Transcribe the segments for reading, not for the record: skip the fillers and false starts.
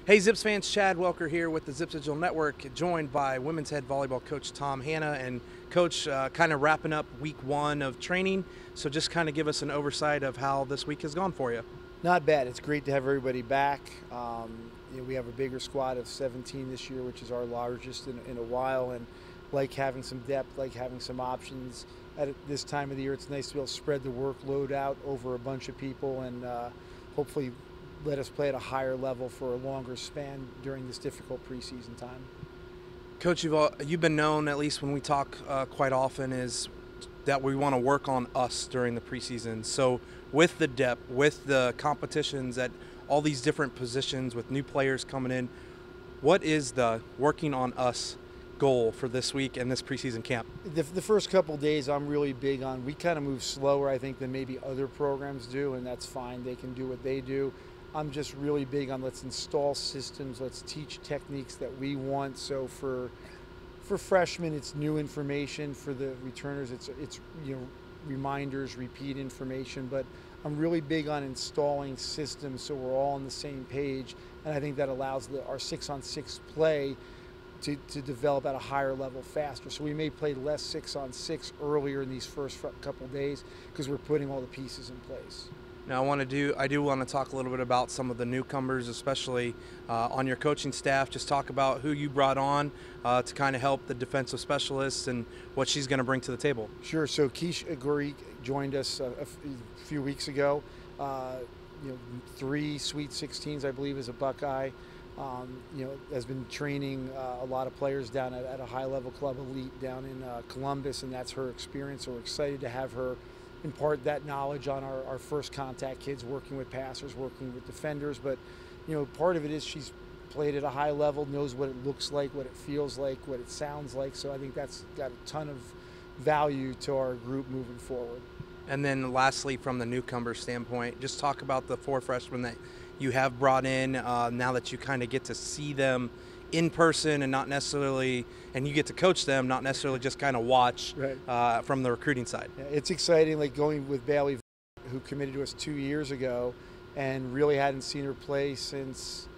Hey Zips fans, Chad Welker here with the Zips Digital Network, joined by women's head volleyball coach Tom Hanna. And coach, kind of wrapping up week one of training, so just kind of give us an oversight of how this week has gone for you. Not bad. It's great to have everybody back. We have a bigger squad of 17 this year, which is our largest in a while, and like having some depth, like having some options. At this time of the year, it's nice to be able to spread the workload out over a bunch of people and hopefully let us play at a higher level for a longer span during this difficult preseason time. Coach, you've been known, at least when we talk quite often, is that we want to work on us during the preseason. So with the depth, with the competitions at all these different positions, with new players coming in, what is the working on us goal for this week and this preseason camp? The first couple of days I'm really big on, we kind of move slower, I think, than maybe other programs do, and that's fine. They can do what they do. I'm just really big on let's install systems, let's teach techniques that we want. So for freshmen, it's new information. For the returners, it's reminders, repeat information. But I'm really big on installing systems so we're all on the same page, and I think that allows our 6-on-6 play to develop at a higher level faster. So we may play less 6-on-6 earlier in these first couple days because we're putting all the pieces in place. Now I do want to talk a little bit about some of the newcomers, especially on your coaching staff. Just talk about who you brought on to kind of help the defensive specialists and what she's going to bring to the table. Sure. So Keish Aguri joined us a few weeks ago. 3 Sweet 16s, I believe, as a Buckeye. Has been training a lot of players down at a high-level club, Elite, down in Columbus, and that's her experience. So we're excited to have her impart that knowledge on our first contact kids, working with passers, working with defenders. But part of it is she's played at a high level, knows what it looks like, what it feels like, what it sounds like. So I think that's got a ton of value to our group moving forward. And then lastly, from the newcomer standpoint, just talk about the 4 freshmen that you have brought in now that you kind of get to see them in person and not necessarily, and you get to coach them, not necessarily just kind of watch. Right. From the recruiting side. Yeah, it's exciting, like going with Bailey, who committed to us 2 years ago and really hadn't seen her play since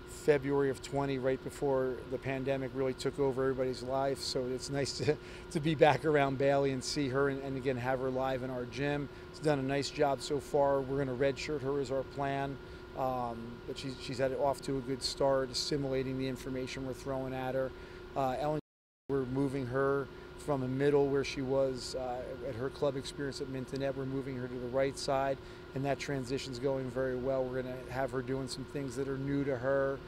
February of 20, right before the pandemic really took over everybody's life. So it's nice to be back around Bailey and see her and again have her live in our gym. She's done a nice job so far. We're going to redshirt her as our plan. But she's had it off to a good start, assimilating the information we're throwing at her. Ellen, we're moving her from a middle where she was at her club experience at Mintonette. We're moving her to the right side, and that transition's going very well. We're going to have her doing some things that are new to her,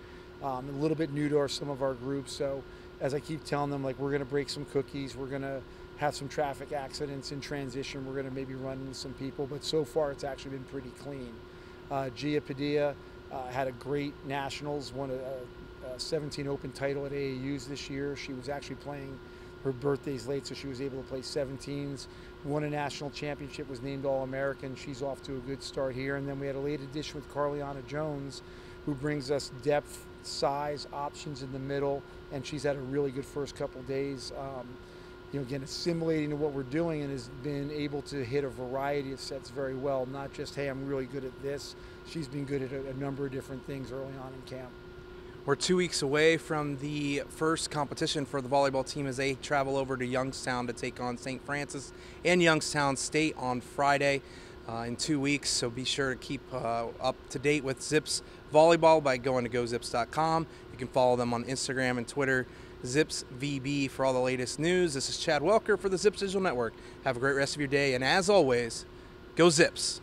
a little bit new to some of our groups. So as I keep telling them, like, we're going to break some cookies. We're going to have some traffic accidents in transition. We're going to maybe run into some people, but so far it's actually been pretty clean. Gia Padilla had a great nationals, won a 17 Open title at AAUs this year. She was actually playing, her birthday's late, so she was able to play 17s. Won a national championship, was named All-American. She's off to a good start here. And then we had a late addition with Carliana Jones, who brings us depth, size, options in the middle, and she's had a really good first couple days. Again, assimilating to what we're doing, and has been able to hit a variety of sets very well. Not just, hey, I'm really good at this. She's been good at a number of different things early on in camp. We're 2 weeks away from the first competition for the volleyball team as they travel over to Youngstown to take on St. Francis and Youngstown State on Friday in 2 weeks. So be sure to keep up to date with Zips Volleyball by going to gozips.com. You can follow them on Instagram and Twitter, ZipsVB, for all the latest news. This is Chad Welker for the Zips Digital Network. Have a great rest of your day, and as always, go Zips!